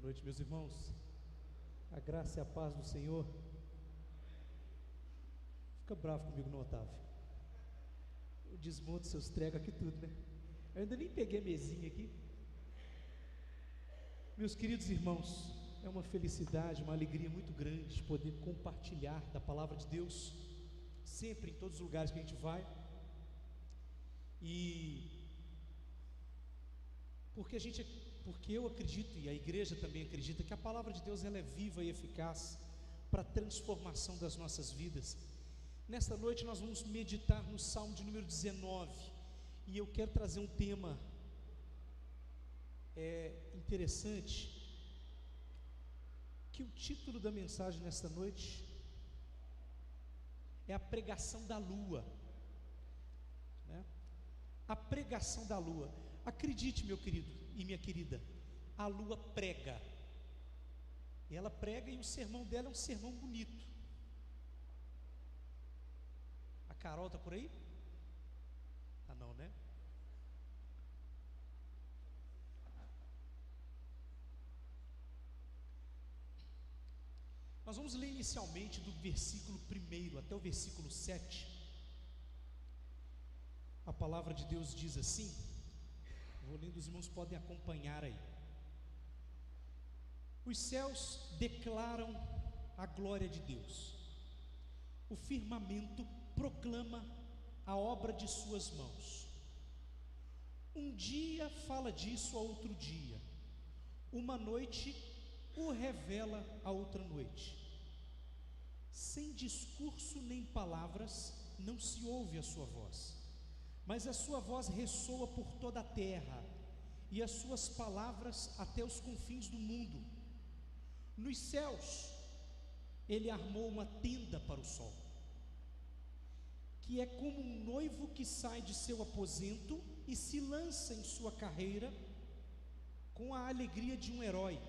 noite, meus irmãos. A graça e a paz do Senhor. Fica bravo comigo, não, Otávio? Eu desmonto seus trecos aqui tudo, né? Eu ainda nem peguei a mesinha aqui. Meus queridos irmãos, é uma felicidade, uma alegria muito grande poder compartilhar da palavra de Deus, sempre em todos os lugares que a gente vai. Porque eu acredito, e a igreja também acredita, que a palavra de Deus ela é viva e eficaz para a transformação das nossas vidas. Nesta noite nós vamos meditar no Salmo de número 19, e eu quero trazer um tema interessante, que o título da mensagem nesta noite é a pregação da lua, né? A pregação da lua. Acredite, meu querido e minha querida, a lua prega, e ela prega, e o sermão dela é um sermão bonito. A Carol está por aí? Ah, não, né? Nós vamos ler inicialmente do versículo 1 até o versículo 7. A palavra de Deus diz assim, vou lendo, os irmãos podem acompanhar aí. Os céus declaram a glória de Deus, o firmamento proclama a obra de suas mãos. Um dia fala disso a outro dia, uma noite o revela a outra noite. Sem discurso nem palavras não se ouve a sua voz, mas a sua voz ressoa por toda a terra, e as suas palavras até os confins do mundo. Nos céus ele armou uma tenda para o sol, que é como um noivo que sai de seu aposento e se lança em sua carreira com a alegria de um herói.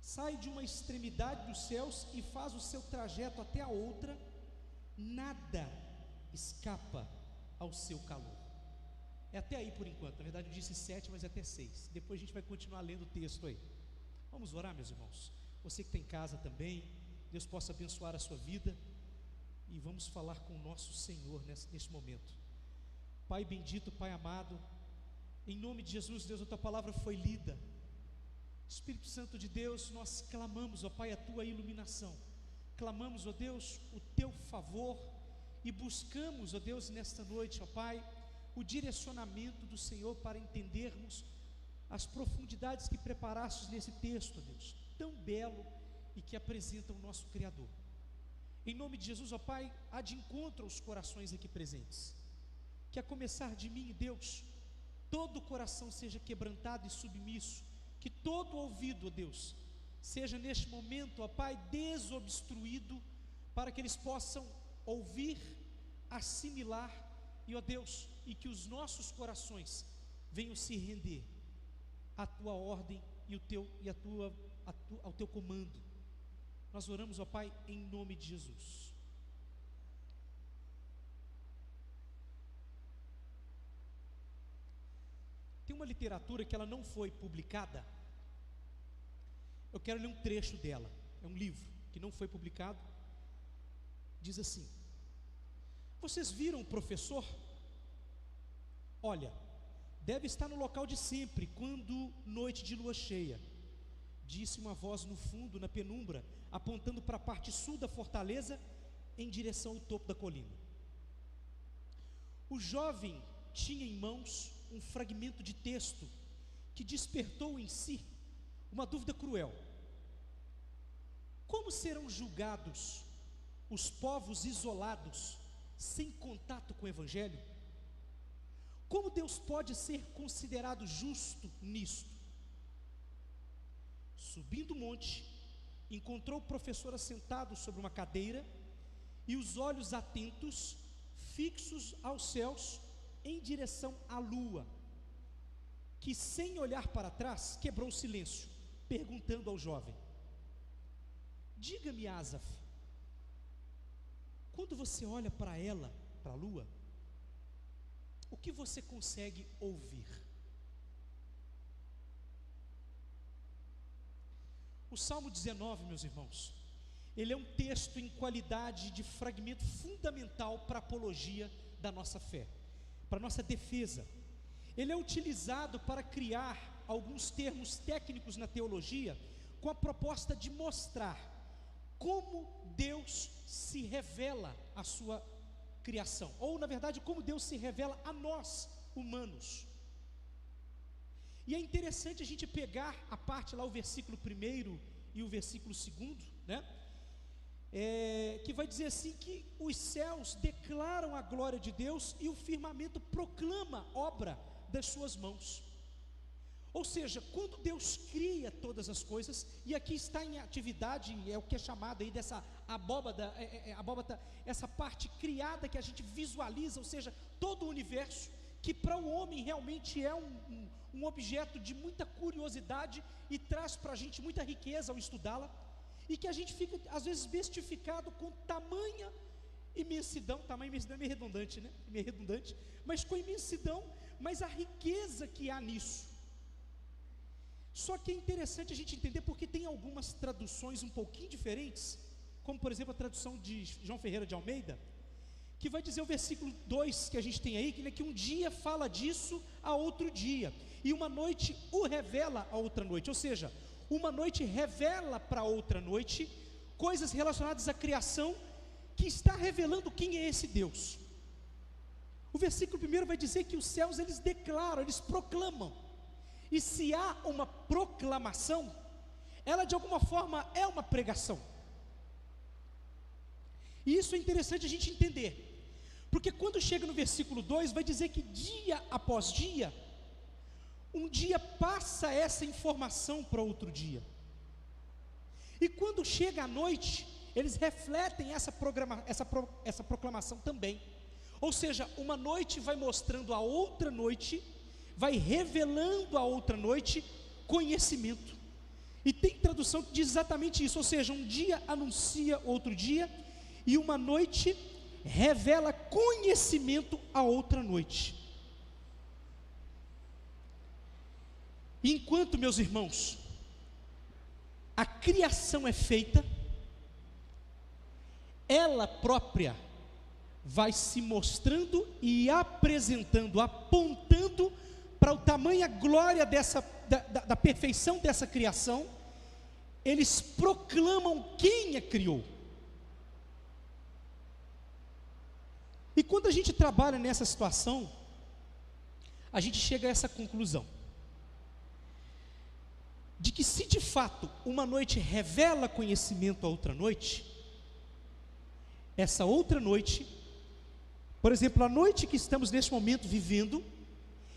Sai de uma extremidade dos céus e faz o seu trajeto até a outra, nada escapa ao seu calor. É até aí por enquanto, na verdade eu disse 7, mas é até 6, depois a gente vai continuar lendo o texto aí. Vamos orar, meus irmãos, você que está em casa também, Deus possa abençoar a sua vida, e vamos falar com o nosso Senhor neste momento. Pai bendito, Pai amado, em nome de Jesus, Deus, a tua palavra foi lida. Espírito Santo de Deus, nós clamamos, ó Pai, a tua iluminação, clamamos, ó Deus, o teu favor, e buscamos, ó Deus, nesta noite, ó Pai, o direcionamento do Senhor para entendermos as profundidades que preparastes nesse texto, ó Deus, tão belo e que apresenta o nosso Criador. Em nome de Jesus, ó Pai, há de encontro aos corações aqui presentes, que a começar de mim, Deus, todo o coração seja quebrantado e submisso, que todo ouvido, ó Deus, seja neste momento, ó Pai, desobstruído, para que eles possam ouvir, assimilar, e ó Deus, e que os nossos corações venham se render à tua ordem e ao teu comando. Nós oramos, ó Pai, em nome de Jesus. Tem uma literatura que ela não foi publicada. Eu quero ler um trecho dela. É um livro que não foi publicado. Diz assim: vocês viram o professor? Olha, deve estar no local de sempre, quando noite de lua cheia, disse uma voz no fundo, na penumbra, apontando para a parte sul da fortaleza, em direção ao topo da colina. O jovem tinha em mãos um fragmento de texto que despertou em si uma dúvida cruel. Como serão julgados os povos isolados, sem contato com o Evangelho? Como Deus pode ser considerado justo nisto? Subindo o monte, encontrou o professor assentado sobre uma cadeira, e os olhos atentos, fixos aos céus, em direção à lua, que sem olhar para trás, quebrou o silêncio, perguntando ao jovem: diga-me, Asaf, quando você olha para ela, para a lua, o que você consegue ouvir? O Salmo 19, meus irmãos, ele é um texto em qualidade de fragmento fundamental para a apologia da nossa fé, para a nossa defesa. Ele é utilizado para criar alguns termos técnicos na teologia, com a proposta de mostrar como Deus se revela à sua criação, ou na verdade, como Deus se revela a nós, humanos. E é interessante a gente pegar a parte lá, o versículo 1 e o versículo 2, né? Que vai dizer assim, que os céus declaram a glória de Deus e o firmamento proclama obra das suas mãos. Ou seja, quando Deus cria todas as coisas, e aqui está em atividade, é o que é chamado aí dessa abóbada, essa parte criada que a gente visualiza, ou seja, todo o universo, que para o homem realmente é um objeto de muita curiosidade e traz para a gente muita riqueza ao estudá-la, e que a gente fica às vezes bestificado com tamanha imensidão é meio redundante, né? Meio redundante, mas com imensidão, mas a riqueza que há nisso. Só que é interessante a gente entender, porque tem algumas traduções um pouquinho diferentes, como por exemplo a tradução de João Ferreira de Almeida, que vai dizer o versículo 2 que a gente tem aí, que um dia fala disso a outro dia, e uma noite o revela a outra noite. Ou seja, uma noite revela para outra noite coisas relacionadas à criação, que está revelando quem é esse Deus. O versículo 1 vai dizer que os céus, eles declaram, eles proclamam. E se há uma proclamação, ela de alguma forma é uma pregação. E isso é interessante a gente entender, porque quando chega no versículo 2, vai dizer que dia após dia, um dia passa essa informação para outro dia. E quando chega a noite, eles refletem essa proclamação também. Ou seja, uma noite vai mostrando a outra noite, vai revelando a outra noite conhecimento. E tem tradução que diz exatamente isso, ou seja, um dia anuncia outro dia, e uma noite revela conhecimento a outra noite. Enquanto, meus irmãos, a criação é feita, ela própria vai se mostrando e apresentando, apontando para o tamanho, a glória da perfeição dessa criação. Eles proclamam quem a criou. E quando a gente trabalha nessa situação, a gente chega a essa conclusão, de que se de fato uma noite revela conhecimento a outra noite, essa outra noite, por exemplo, a noite que estamos neste momento vivendo,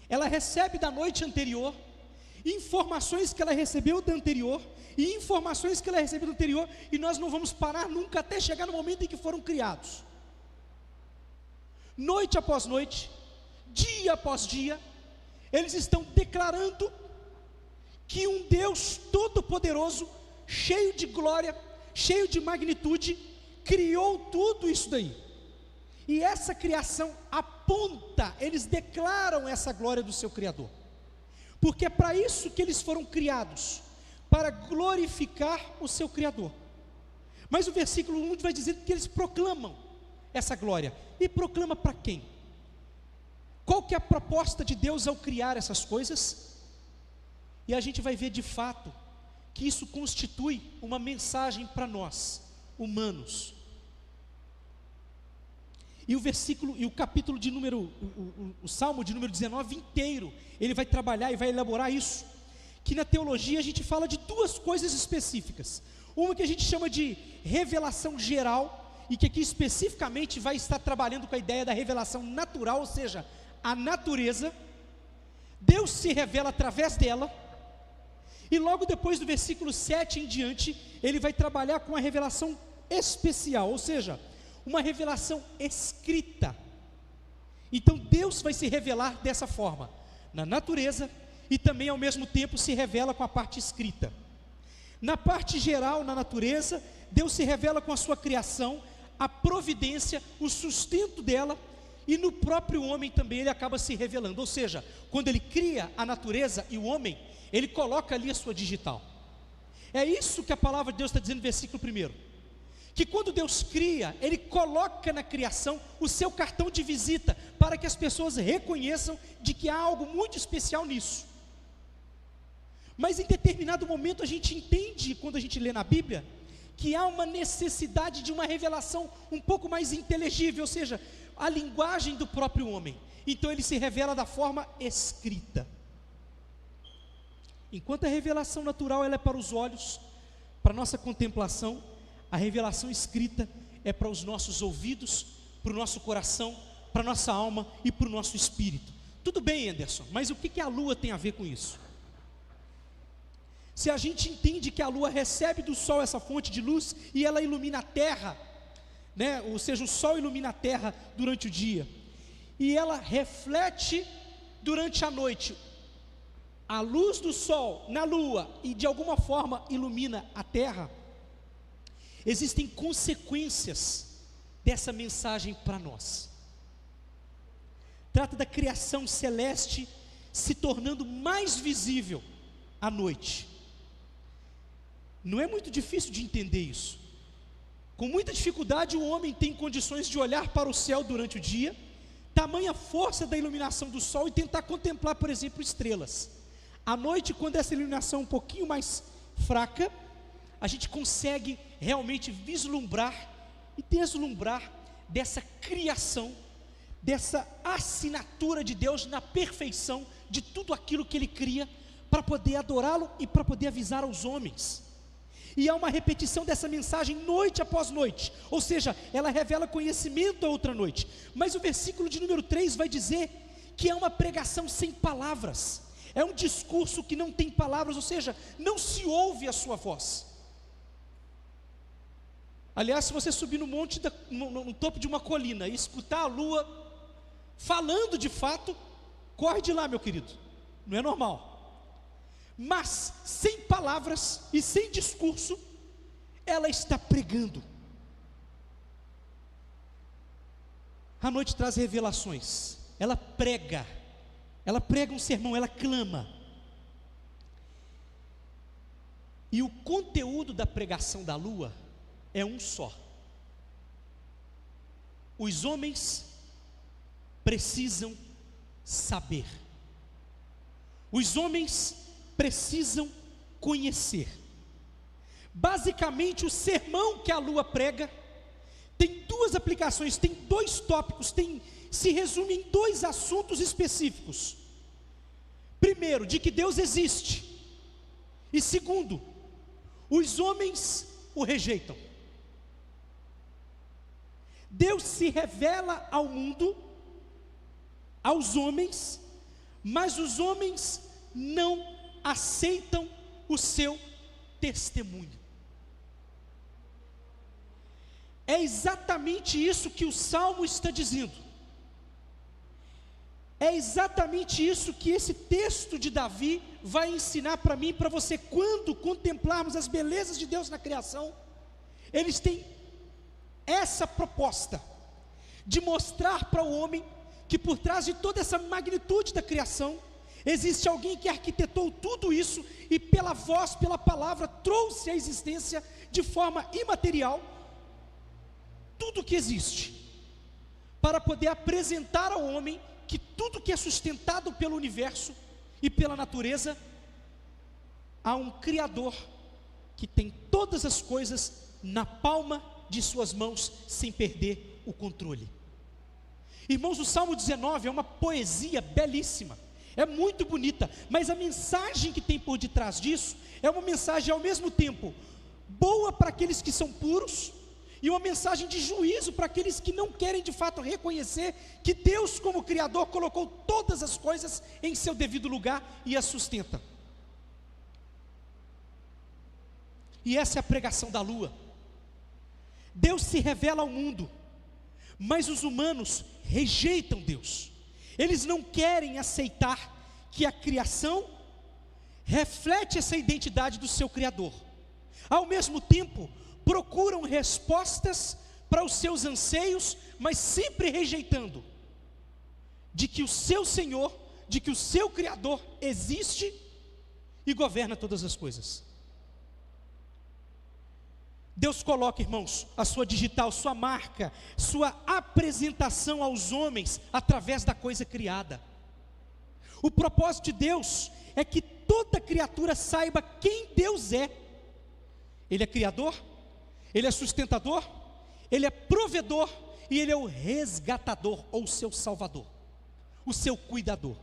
ela recebe da noite anterior informações que ela recebeu da anterior, e informações que ela recebeu do anterior, e nós não vamos parar nunca até chegar no momento em que foram criados. Noite após noite, dia após dia, eles estão declarando que um Deus todo-poderoso, cheio de glória, cheio de magnitude, criou tudo isso daí. E essa criação aponta, eles declaram essa glória do seu Criador, porque é para isso que eles foram criados, para glorificar o seu Criador. Mas o versículo 1 vai dizer que eles proclamam essa glória. E proclama para quem? Qual que é a proposta de Deus ao criar essas coisas? E a gente vai ver de fato que isso constitui uma mensagem para nós, humanos. E o versículo, e o capítulo de número, o Salmo de número 19 inteiro, ele vai trabalhar e vai elaborar isso, que na teologia a gente fala de duas coisas específicas. Uma que a gente chama de revelação geral, e que aqui especificamente vai estar trabalhando com a ideia da revelação natural, ou seja, a natureza. Deus se revela através dela, e logo depois do versículo 7 em diante, ele vai trabalhar com a revelação especial, ou seja, uma revelação escrita. Então Deus vai se revelar dessa forma, na natureza, e também ao mesmo tempo se revela com a parte escrita. Na parte geral, na natureza, Deus se revela com a sua criação, a providência, o sustento dela, e no próprio homem também ele acaba se revelando. Ou seja, quando ele cria a natureza e o homem, ele coloca ali a sua digital. É isso que a palavra de Deus está dizendo no versículo 1. Que quando Deus cria, Ele coloca na criação o seu cartão de visita, para que as pessoas reconheçam de que há algo muito especial nisso. Mas em determinado momento a gente entende, quando a gente lê na Bíblia, que há uma necessidade de uma revelação um pouco mais inteligível, ou seja, a linguagem do próprio homem. Então ele se revela da forma escrita. Enquanto a revelação natural ela é para os olhos, para a nossa contemplação, a revelação escrita é para os nossos ouvidos, para o nosso coração, para a nossa alma e para o nosso espírito. Tudo bem, Anderson, mas o que a lua tem a ver com isso? Se a gente entende que a lua recebe do sol essa fonte de luz e ela ilumina a terra, né? Ou seja, o sol ilumina a terra durante o dia, e ela reflete durante a noite a luz do sol na lua e de alguma forma ilumina a terra, existem consequências dessa mensagem para nós. Trata da criação celeste se tornando mais visível à noite. Não é muito difícil de entender isso. Com muita dificuldade o homem tem condições de olhar para o céu durante o dia, tamanha força da iluminação do sol, e tentar contemplar, por exemplo, estrelas. À noite, quando essa iluminação é um pouquinho mais fraca, a gente consegue realmente vislumbrar e deslumbrar dessa criação, dessa assinatura de Deus na perfeição de tudo aquilo que Ele cria, para poder adorá-lo e para poder avisar aos homens. E há uma repetição dessa mensagem noite após noite, ou seja, ela revela conhecimento a outra noite. Mas o versículo de número 3 vai dizer que é uma pregação sem palavras, é um discurso que não tem palavras, ou seja, não se ouve a sua voz. Aliás, se você subir no monte, no topo de uma colina e escutar a lua falando de fato, corre de lá, meu querido, não é normal. Mas sem palavras e sem discurso, ela está pregando. A noite traz revelações, ela prega um sermão, ela clama. E o conteúdo da pregação da lua é um só: os homens precisam saber, os homens precisam conhecer. Basicamente, o sermão que a lua prega tem duas aplicações, tem dois tópicos, se resume em dois assuntos específicos. Primeiro, de que Deus existe, e segundo, os homens o rejeitam. Deus se revela ao mundo, aos homens, mas os homens não aceitam o seu testemunho. É exatamente isso que o Salmo está dizendo. É exatamente isso que esse texto de Davi vai ensinar para mim e para você. Quando contemplarmos as belezas de Deus na criação, eles têm essa proposta de mostrar para o homem que por trás de toda essa magnitude da criação, existe alguém que arquitetou tudo isso e pela voz, pela palavra, trouxe à existência de forma imaterial tudo que existe, para poder apresentar ao homem que tudo que é sustentado pelo universo e pela natureza, há um Criador que tem todas as coisas na palma de suas mãos, sem perder o controle. Irmãos, o Salmo 19 é uma poesia belíssima, é muito bonita, mas a mensagem que tem por detrás disso é uma mensagem ao mesmo tempo boa para aqueles que são puros, e uma mensagem de juízo para aqueles que não querem de fato reconhecer que Deus, como Criador, colocou todas as coisas em seu devido lugar e as sustenta. E essa é a pregação da lua. Deus se revela ao mundo, mas os humanos rejeitam Deus. Eles não querem aceitar que a criação reflete essa identidade do seu Criador. Ao mesmo tempo, procuram respostas para os seus anseios, mas sempre rejeitando de que o seu Senhor, de que o seu Criador existe e governa todas as coisas. Deus coloca, irmãos, a sua digital, sua marca, sua apresentação aos homens através da coisa criada. O propósito de Deus é que toda criatura saiba quem Deus é. Ele é criador, Ele é sustentador, Ele é provedor e Ele é o resgatador, ou o seu salvador, o seu cuidador.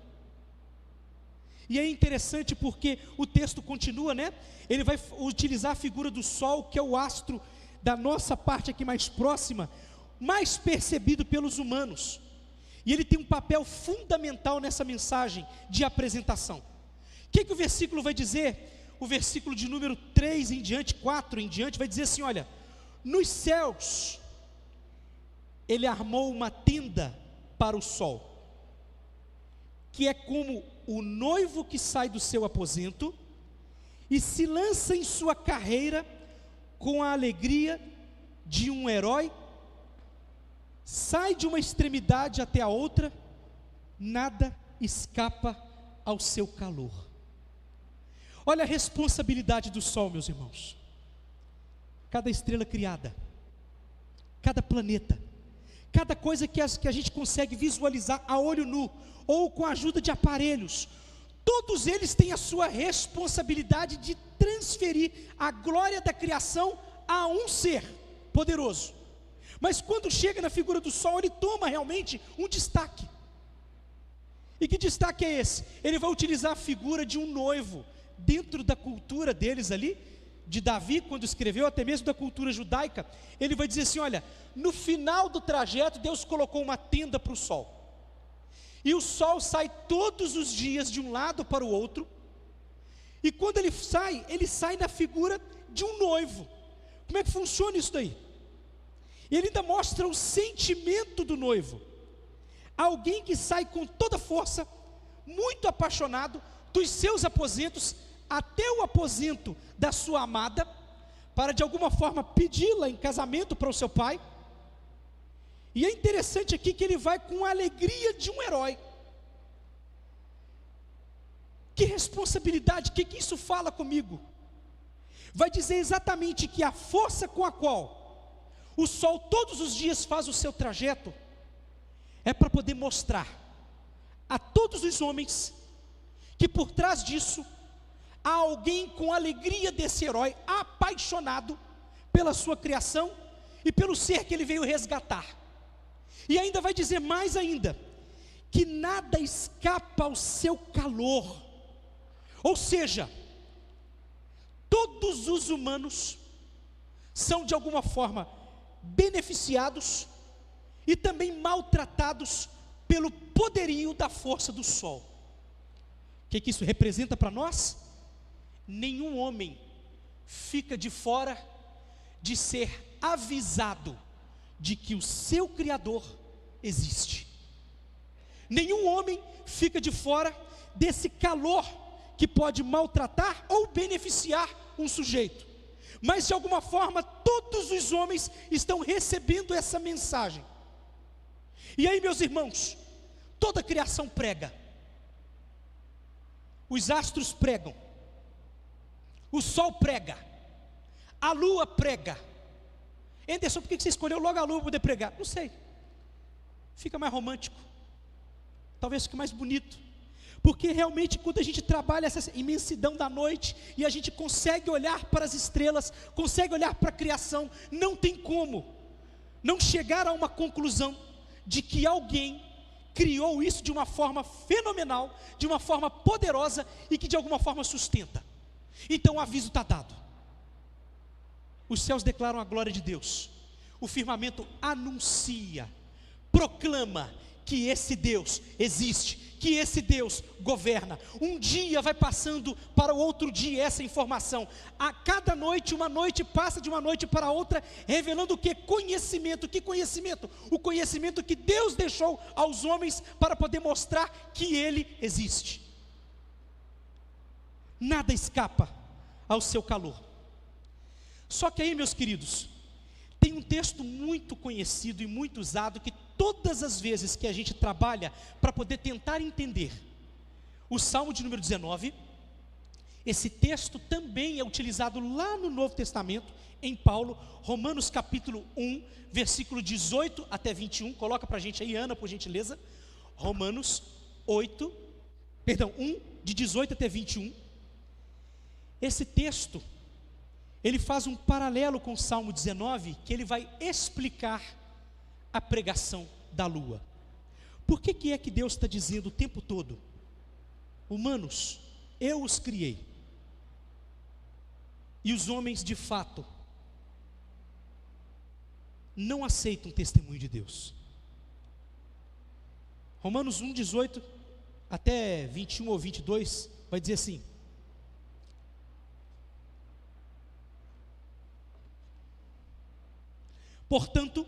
E é interessante porque o texto continua, né? Ele vai utilizar a figura do sol, que é o astro da nossa parte aqui mais próxima, mais percebido pelos humanos. E ele tem um papel fundamental nessa mensagem de apresentação. O que o versículo vai dizer? O versículo de número 3 em diante, 4 em diante, vai dizer assim, olha: nos céus, ele armou uma tenda para o sol, que é como o noivo que sai do seu aposento e se lança em sua carreira com a alegria de um herói, sai de uma extremidade até a outra, nada escapa ao seu calor. Olha a responsabilidade do sol, meus irmãos. Cada estrela criada, cada planeta, cada coisa que a gente consegue visualizar a olho nu, ou com a ajuda de aparelhos, todos eles têm a sua responsabilidade de transferir a glória da criação a um ser poderoso. Mas quando chega na figura do sol, ele toma realmente um destaque. E que destaque é esse? Ele vai utilizar a figura de um noivo, dentro da cultura deles ali, de Davi, quando escreveu, até mesmo da cultura judaica. Ele vai dizer assim, olha, no final do trajeto, Deus colocou uma tenda para o sol. E o sol sai todos os dias de um lado para o outro, e quando ele sai na figura de um noivo. Como é que funciona isso daí? Ele ainda mostra o sentimento do noivo, alguém que sai com toda força, muito apaixonado, dos seus aposentos até o aposento da sua amada, para de alguma forma pedi-la em casamento para o seu pai. E é interessante aqui que ele vai com a alegria de um herói. Que responsabilidade, o que isso fala comigo? Vai dizer exatamente que a força com a qual o sol todos os dias faz o seu trajeto, é para poder mostrar a todos os homens, que por trás disso, há alguém com a alegria desse herói, apaixonado pela sua criação, e pelo ser que ele veio resgatar. E ainda vai dizer mais ainda, que nada escapa ao seu calor. Ou seja, todos os humanos são de alguma forma beneficiados e também maltratados pelo poderio da força do sol. O que isso representa para nós? Nenhum homem fica de fora de ser avisado de que o seu Criador existe. Nenhum homem fica de fora desse calor que pode maltratar ou beneficiar um sujeito. Mas de alguma forma todos os homens estão recebendo essa mensagem. E aí, meus irmãos, toda a criação prega. Os astros pregam, o sol prega, a lua prega. Anderson, por que você escolheu logo a lua para poder pregar? Não sei, fica mais romântico, talvez fique mais bonito, porque realmente quando a gente trabalha essa imensidão da noite, e a gente consegue olhar para as estrelas, consegue olhar para a criação, não tem como não chegar a uma conclusão de que alguém criou isso de uma forma fenomenal, de uma forma poderosa, e que de alguma forma sustenta. Então o aviso está dado. Os céus declaram a glória de Deus, o firmamento anuncia, proclama que esse Deus existe, que esse Deus governa. Um dia vai passando para o outro dia essa informação. A cada noite, uma noite passa de uma noite para outra, revelando o que? Conhecimento. Que conhecimento? O conhecimento que Deus deixou aos homens para poder mostrar que Ele existe. Nada escapa ao seu calor. Só que aí, meus queridos, tem um texto muito conhecido e muito usado, que todas as vezes que a gente trabalha para poder tentar entender o Salmo de número 19, Esse texto também é utilizado lá no Novo Testamento, em Paulo, Romanos capítulo 1, versículo 18 até 21, coloca para a gente aí, Ana, por gentileza, Romanos 1, de 18 até 21, esse texto, ele faz um paralelo com o Salmo 19, que ele vai explicar a pregação da lua. Por que é que Deus está dizendo o tempo todo, humanos, eu os criei, e os homens de fato não aceitam o testemunho de Deus? Romanos 1, 18 até 21 ou 22, vai dizer assim: portanto,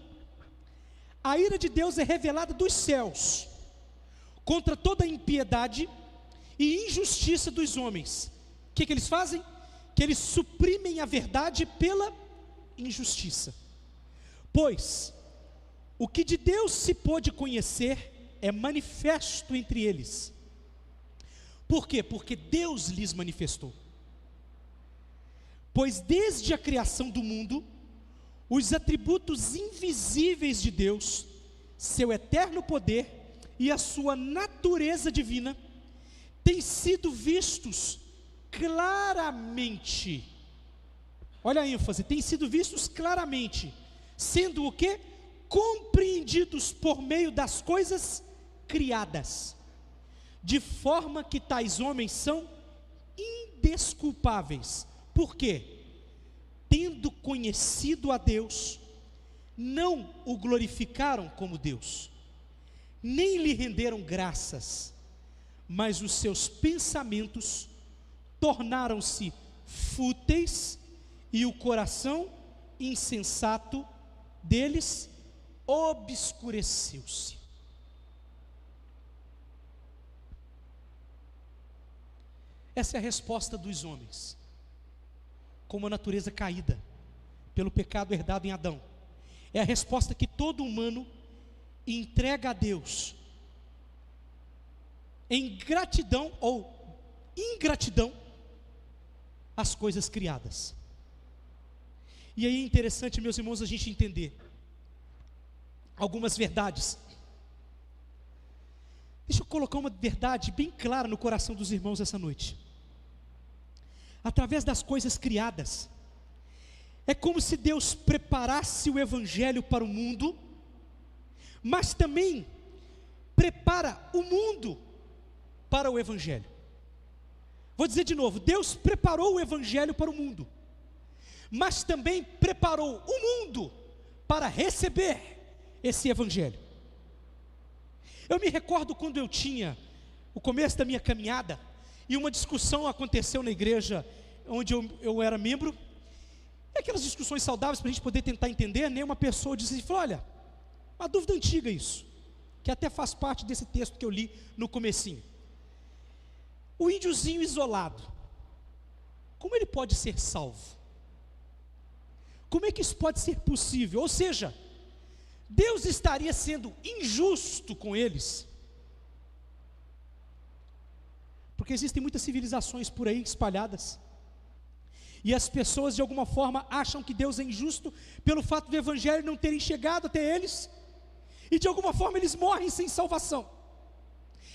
a ira de Deus é revelada dos céus contra toda a impiedade e injustiça dos homens. O que eles fazem? Que eles suprimem a verdade pela injustiça. Pois o que de Deus se pôde conhecer é manifesto entre eles. Por quê? Porque Deus lhes manifestou. Pois desde a criação do mundo, os atributos invisíveis de Deus, seu eterno poder e a sua natureza divina, têm sido vistos claramente. Olha a ênfase, têm sido vistos claramente, sendo o quê? Compreendidos por meio das coisas criadas, de forma que tais homens são indesculpáveis. Por quê? Tendo conhecido a Deus, não o glorificaram como Deus, nem lhe renderam graças, mas os seus pensamentos tornaram-se fúteis e o coração insensato deles obscureceu-se. Essa é a resposta dos homens, com uma natureza caída, pelo pecado herdado em Adão. É a resposta que todo humano entrega a Deus, em gratidão ou ingratidão, às coisas criadas. E aí é interessante, meus irmãos, a gente entender algumas verdades. Deixa eu colocar uma verdade bem clara no coração dos irmãos essa noite. Através das coisas criadas, é como se Deus preparasse o Evangelho para o mundo, mas também prepara o mundo para o Evangelho. Vou dizer de novo, Deus preparou o Evangelho para o mundo, mas também preparou o mundo para receber esse Evangelho. Eu me recordo quando eu tinha o começo da minha caminhada, e uma discussão aconteceu na igreja onde eu era membro, e aquelas discussões saudáveis para a gente poder tentar entender, né? Uma pessoa disse, falou, olha, uma dúvida antiga isso, que até faz parte desse texto que eu li no comecinho. O índiozinho isolado, como ele pode ser salvo? Como é que isso pode ser possível? Ou seja, Deus estaria sendo injusto com eles? Porque existem muitas civilizações por aí espalhadas, e as pessoas de alguma forma acham que Deus é injusto pelo fato do Evangelho não terem chegado até eles, e de alguma forma eles morrem sem salvação.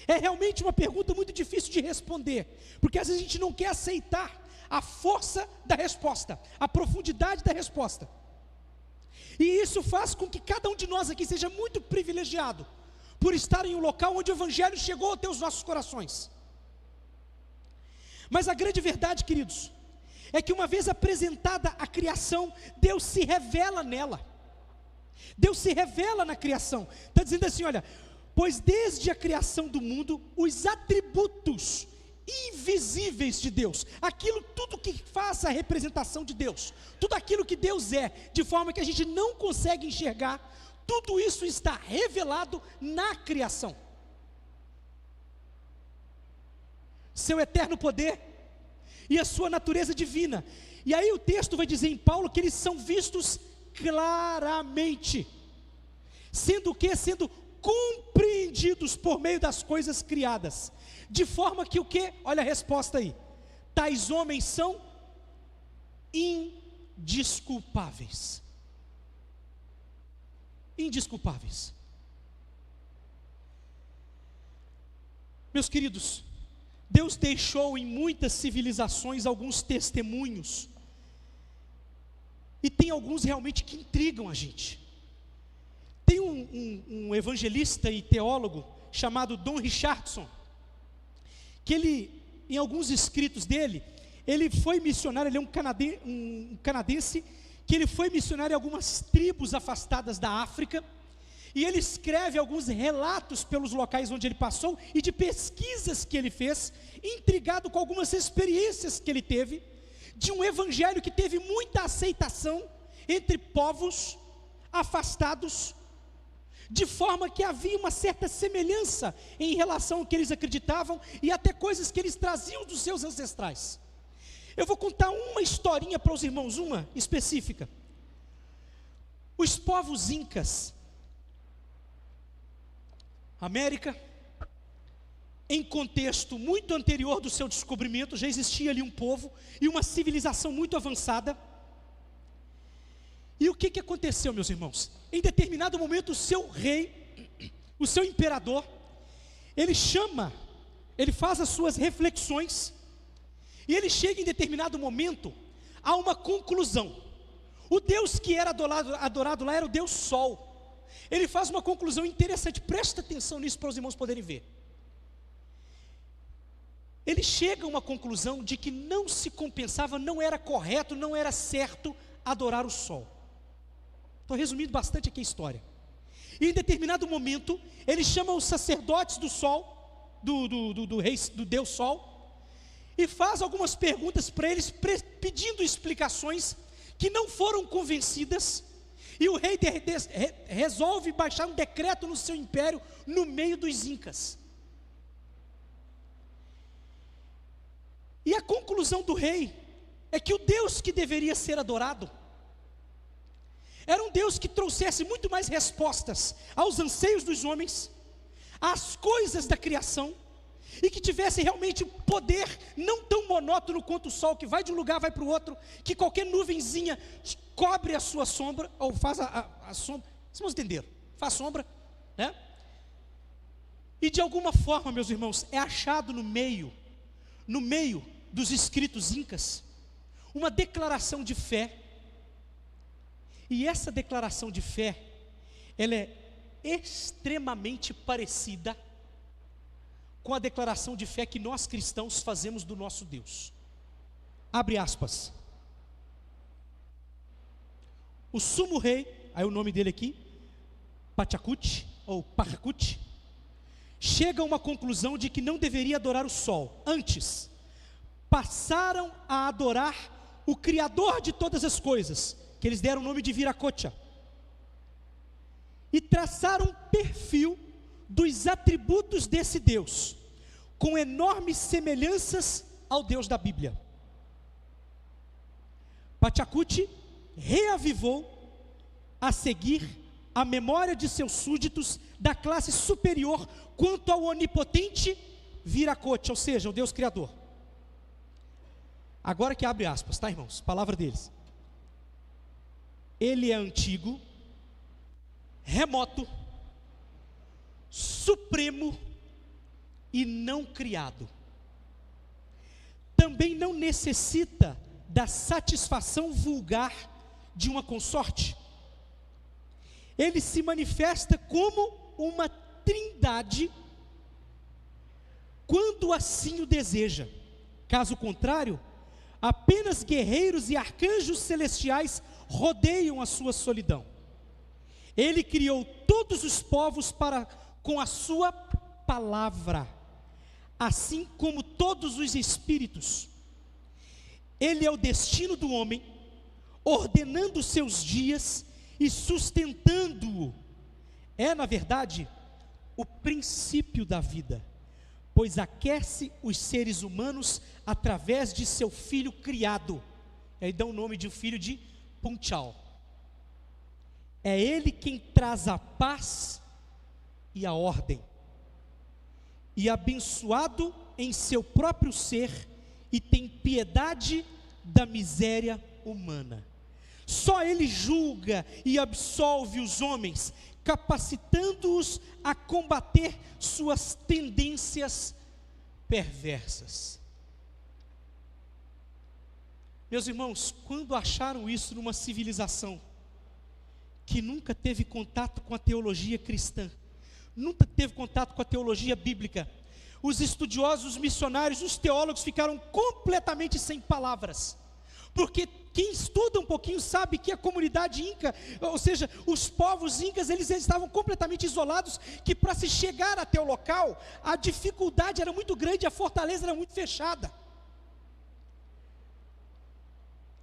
É realmente uma pergunta muito difícil de responder, porque às vezes a gente não quer aceitar a força da resposta, a profundidade da resposta, e isso faz com que cada um de nós aqui seja muito privilegiado, por estar em um local onde o Evangelho chegou até os nossos corações. Mas a grande verdade, queridos, é que uma vez apresentada a criação, Deus se revela nela. Deus se revela na criação. Está dizendo assim, olha, pois desde a criação do mundo, os atributos invisíveis de Deus, aquilo tudo que faz a representação de Deus, tudo aquilo que Deus é, de forma que a gente não consegue enxergar, tudo isso está revelado na criação. Seu eterno poder e a sua natureza divina. E aí o texto vai dizer em Paulo que eles são vistos claramente, sendo o quê? Sendo compreendidos por meio das coisas criadas, de forma que o quê? Olha a resposta aí, tais homens são indesculpáveis. Indesculpáveis. Meus queridos, Deus deixou em muitas civilizações alguns testemunhos, e tem alguns realmente que intrigam a gente. Tem um evangelista e teólogo chamado Don Richardson, que ele, em alguns escritos dele, ele foi missionário, ele é um canadense, que ele foi missionário em algumas tribos afastadas da África, e ele escreve alguns relatos pelos locais onde ele passou, e de pesquisas que ele fez, intrigado com algumas experiências que ele teve, de um evangelho que teve muita aceitação entre povos afastados, de forma que havia uma certa semelhança em relação ao que eles acreditavam, e até coisas que eles traziam dos seus ancestrais. Eu vou contar uma historinha para os irmãos, uma específica. Os povos incas, América, em contexto muito anterior do seu descobrimento, já existia ali um povo e uma civilização muito avançada. E o que aconteceu, meus irmãos? Em determinado momento, o seu rei, o seu imperador, ele faz as suas reflexões, e ele chega em determinado momento a uma conclusão. O Deus que era adorado lá era o Deus Sol. Ele faz uma conclusão interessante, presta atenção nisso para os irmãos poderem ver. Ele chega a uma conclusão de que não se compensava, não era correto, não era certo adorar o Sol. Estou resumindo bastante aqui a história. E em determinado momento, ele chama os sacerdotes do Sol, do Deus Sol, e faz algumas perguntas para eles, pedindo explicações que não foram convencidas, e o rei resolve baixar um decreto no seu império, no meio dos incas. E a conclusão do rei é que o Deus que deveria ser adorado era um Deus que trouxesse muito mais respostas aos anseios dos homens, às coisas da criação, e que tivesse realmente um poder não tão monótono quanto o sol, que vai de um lugar, vai para o outro, que qualquer nuvenzinha cobre a sua sombra, ou faz a sombra, vocês vão entender, faz sombra, né? E de alguma forma, meus irmãos, é achado no meio dos escritos incas, uma declaração de fé, e essa declaração de fé, ela é extremamente parecida com a declaração de fé que nós cristãos fazemos do nosso Deus. Abre aspas. O sumo rei, aí o nome dele aqui, Pachacute, ou Pachacute, chega a uma conclusão de que não deveria adorar o sol. Antes, passaram a adorar o Criador de todas as coisas, que eles deram o nome de Viracocha, e traçaram um perfil dos atributos desse Deus, com enormes semelhanças ao Deus da Bíblia. Pachacute reavivou a seguir a memória de seus súditos da classe superior quanto ao onipotente Viracocha, ou seja, o Deus Criador. Agora que abre aspas, tá, irmãos? Palavra deles. Ele é antigo, remoto, supremo e não criado. Também não necessita da satisfação vulgar de uma consorte. Ele se manifesta como uma trindade quando assim o deseja. Caso contrário, apenas guerreiros e arcanjos celestiais rodeiam a sua solidão. Ele criou todos os povos com a sua palavra, assim como todos os espíritos. Ele é o destino do homem, ordenando os seus dias e sustentando-o. É, na verdade, o princípio da vida, pois aquece os seres humanos através de seu filho criado. E aí dá o nome de um filho de Punchal. É ele quem traz a paz e a ordem, e abençoado em seu próprio ser, e tem piedade da miséria humana. Só Ele julga e absolve os homens, capacitando-os a combater suas tendências perversas. Meus irmãos, quando acharam isso numa civilização que nunca teve contato com a teologia cristã, nunca teve contato com a teologia bíblica, os estudiosos, os missionários, os teólogos ficaram completamente sem palavras, porque quem estuda um pouquinho sabe que a comunidade inca, ou seja, os povos incas, eles estavam completamente isolados, que para se chegar até o local, a dificuldade era muito grande, a fortaleza era muito fechada.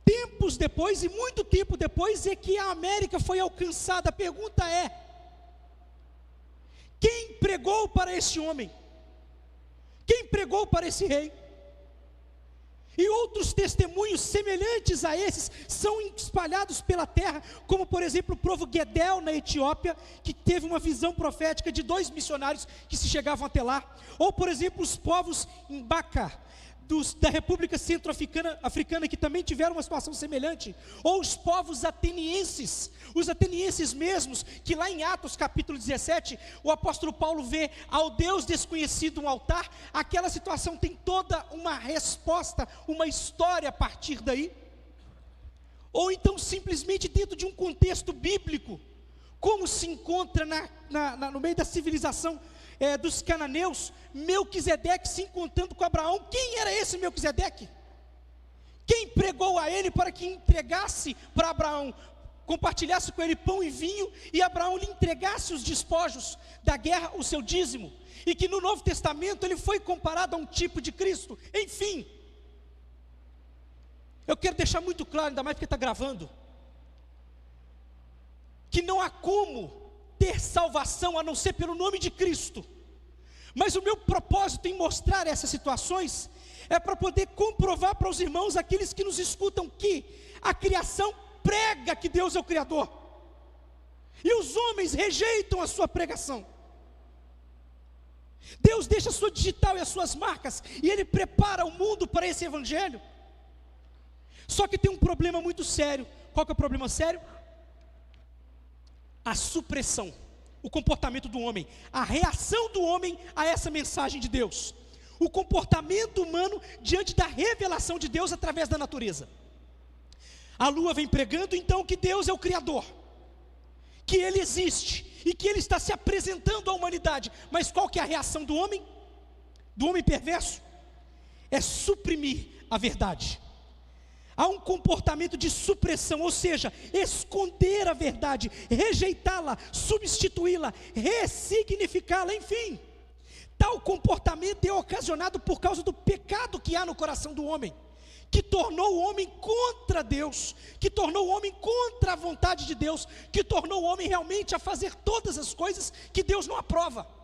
Tempos depois, e muito tempo depois, é que a América foi alcançada. A pergunta é: quem pregou para esse homem? Quem pregou para esse rei? E outros testemunhos semelhantes a esses são espalhados pela terra, como por exemplo o povo Gedel na Etiópia, que teve uma visão profética de 2 missionários que se chegavam até lá. Ou por exemplo os povos Mbaka, da República Centro-Africana, que também tiveram uma situação semelhante. Ou os povos atenienses, os atenienses mesmos, que lá em Atos capítulo 17, o apóstolo Paulo vê ao Deus desconhecido um altar. Aquela situação tem toda uma resposta, uma história a partir daí. Ou então simplesmente dentro de um contexto bíblico, como se encontra no meio da civilização dos cananeus, Melquisedeque se encontrando com Abraão. Quem era esse Melquisedeque? Quem pregou a ele para que entregasse para Abraão, compartilhasse com ele pão e vinho, e Abraão lhe entregasse os despojos da guerra, o seu dízimo, e que no Novo Testamento ele foi comparado a um tipo de Cristo. Enfim, eu quero deixar muito claro, ainda mais porque está gravando, que não há como ter salvação a não ser pelo nome de Cristo. Mas o meu propósito em mostrar essas situações é para poder comprovar para os irmãos, aqueles que nos escutam, que a criação prega que Deus é o Criador, e os homens rejeitam a sua pregação. Deus deixa a sua digital e as suas marcas, e Ele prepara o mundo para esse evangelho. Só que tem um problema muito sério. Qual que é o problema sério? A supressão, o comportamento do homem, a reação do homem a essa mensagem de Deus, o comportamento humano diante da revelação de Deus através da natureza. A lua vem pregando então que Deus é o Criador, que Ele existe e que Ele está se apresentando à humanidade. Mas qual que é a reação do homem? Do homem perverso? É suprimir a verdade. Há um comportamento de supressão, ou seja, esconder a verdade, rejeitá-la, substituí-la, ressignificá-la, enfim. Tal comportamento é ocasionado por causa do pecado que há no coração do homem, que tornou o homem contra Deus, que tornou o homem contra a vontade de Deus, que tornou o homem realmente a fazer todas as coisas que Deus não aprova.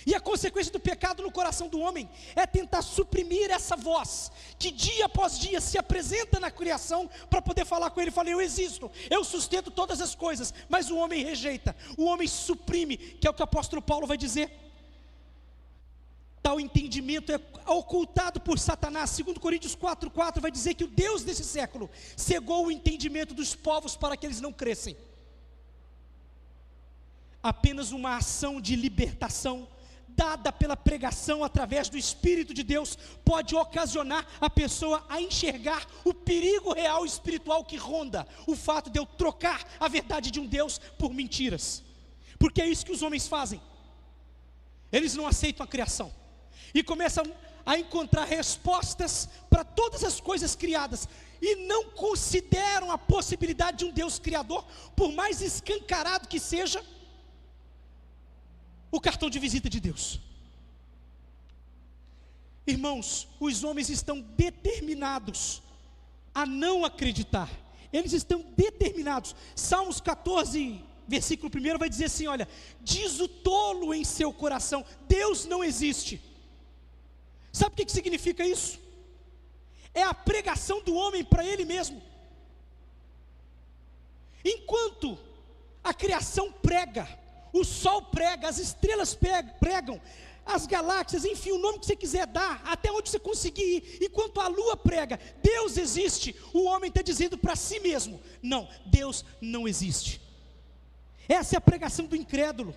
E a consequência do pecado no coração do homem é tentar suprimir essa voz, que dia após dia se apresenta na criação, para poder falar com Ele. Fala: eu existo, eu sustento todas as coisas. Mas o homem rejeita, o homem suprime, que é o que o apóstolo Paulo vai dizer. Tal entendimento é ocultado por Satanás. 2 Coríntios 4,4 vai dizer que o Deus desse século cegou o entendimento dos povos para que eles não crescem. Apenas uma ação de libertação dada pela pregação através do Espírito de Deus pode ocasionar a pessoa a enxergar o perigo real espiritual que ronda o fato de eu trocar a verdade de um Deus por mentiras. Porque é isso que os homens fazem. Eles não aceitam a criação e começam a encontrar respostas para todas as coisas criadas, e não consideram a possibilidade de um Deus criador, por mais escancarado que seja o cartão de visita de Deus. Irmãos, os homens estão determinados a não acreditar. Eles estão determinados. Salmos 14, versículo 1 vai dizer assim: olha, diz o tolo em seu coração, Deus não existe. Sabe o que significa isso? É a pregação do homem para ele mesmo. Enquanto a criação prega, o sol prega, as estrelas pregam, as galáxias, enfim, o nome que você quiser dar, até onde você conseguir ir. Enquanto a lua prega, Deus existe, o homem está dizendo para si mesmo, não, Deus não existe. Essa é a pregação do incrédulo.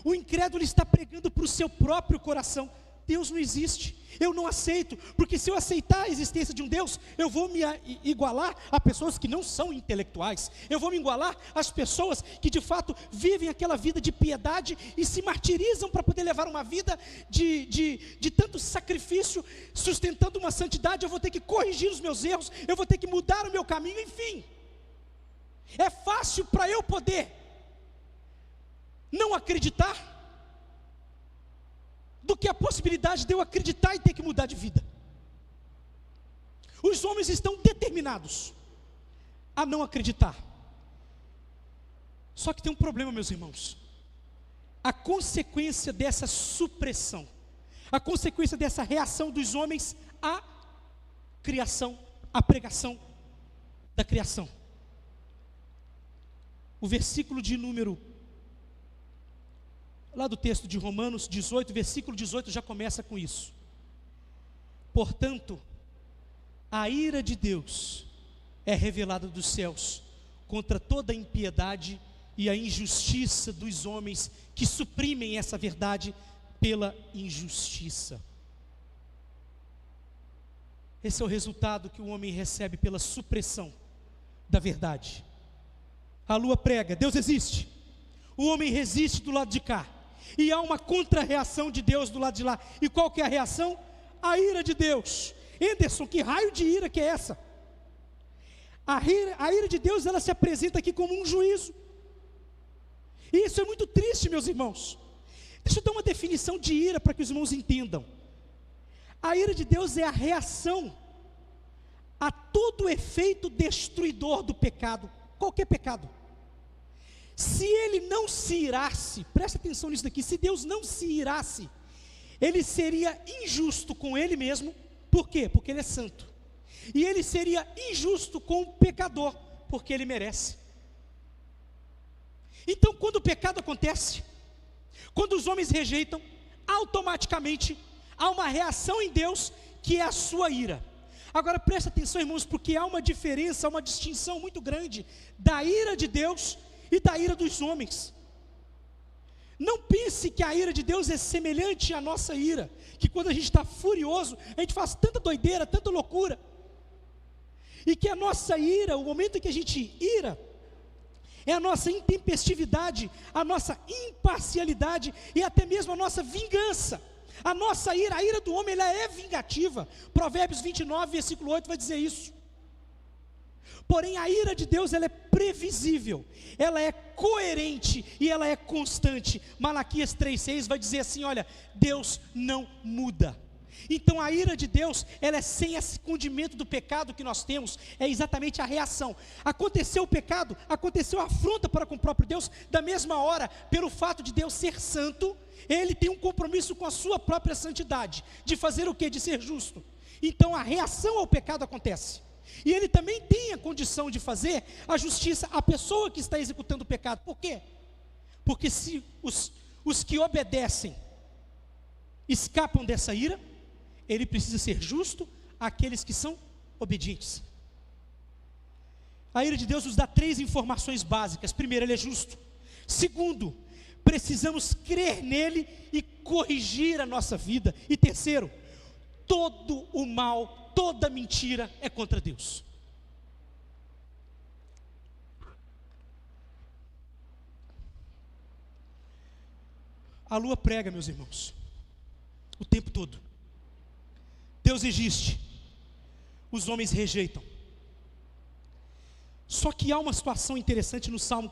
O incrédulo está pregando para o seu próprio coração: Deus não existe, eu não aceito, porque se eu aceitar a existência de um Deus, eu vou me igualar a pessoas que não são intelectuais, eu vou me igualar às pessoas que de fato vivem aquela vida de piedade e se martirizam para poder levar uma vida de tanto sacrifício, sustentando uma santidade. Eu vou ter que corrigir os meus erros, eu vou ter que mudar o meu caminho, enfim. É fácil para eu poder não acreditar do que a possibilidade de eu acreditar e ter que mudar de vida. Os homens estão determinados a não acreditar. Só que tem um problema, meus irmãos. A consequência dessa supressão, a consequência dessa reação dos homens à criação, à pregação da criação. O versículo de número lá do texto de Romanos 18, versículo 18, já começa com isso. Portanto, a ira de Deus é revelada dos céus contra toda a impiedade e a injustiça dos homens que suprimem essa verdade pela injustiça. Esse é o resultado que o homem recebe pela supressão da verdade. A lua prega, Deus existe. O homem resiste do lado de cá. E há uma contra-reação de Deus do lado de lá. E qual que é a reação? A ira de Deus. Anderson, que raio de ira que é essa? A ira de Deus, ela se apresenta aqui como um juízo. E isso é muito triste, meus irmãos. Deixa eu dar uma definição de ira para que os irmãos entendam. A ira de Deus é a reação a todo efeito destruidor do pecado, qualquer pecado. Se ele não se irasse, presta atenção nisso daqui, se Deus não se irasse, ele seria injusto com ele mesmo. Por quê? Porque ele é santo. E ele seria injusto com o pecador, porque ele merece. Então, quando o pecado acontece, quando os homens rejeitam, automaticamente há uma reação em Deus, que é a sua ira. Agora presta atenção, irmãos, porque há uma diferença, uma distinção muito grande da ira de Deus e da ira dos homens. Não pense que a ira de Deus é semelhante à nossa ira, que quando a gente está furioso, a gente faz tanta doideira, tanta loucura, e que a nossa ira, o momento em que a gente ira, é a nossa intempestividade, a nossa imparcialidade e até mesmo a nossa vingança. A nossa ira, a ira do homem, ela é vingativa. Provérbios 29, versículo 8 vai dizer isso. Porém, a ira de Deus, ela é previsível, ela é coerente e ela é constante. Malaquias 3,6 vai dizer assim, olha, Deus não muda. Então a ira de Deus, ela é sem esse condimento do pecado que nós temos, é exatamente a reação. Aconteceu o pecado, aconteceu a afronta para com o próprio Deus, da mesma hora, pelo fato de Deus ser santo, ele tem um compromisso com a sua própria santidade, de fazer o quê? De ser justo. Então a reação ao pecado acontece. E ele também tem a condição de fazer a justiça à pessoa que está executando o pecado. Por quê? Porque se os que obedecem escapam dessa ira, ele precisa ser justo àqueles que são obedientes. A ira de Deus nos dá 3 informações básicas. Primeiro, ele é justo. Segundo, precisamos crer nele e corrigir a nossa vida. E terceiro, todo o mal, toda mentira é contra Deus. A lua prega, meus irmãos, o tempo todo. Deus existe, os homens rejeitam. Só que há uma situação interessante no Salmo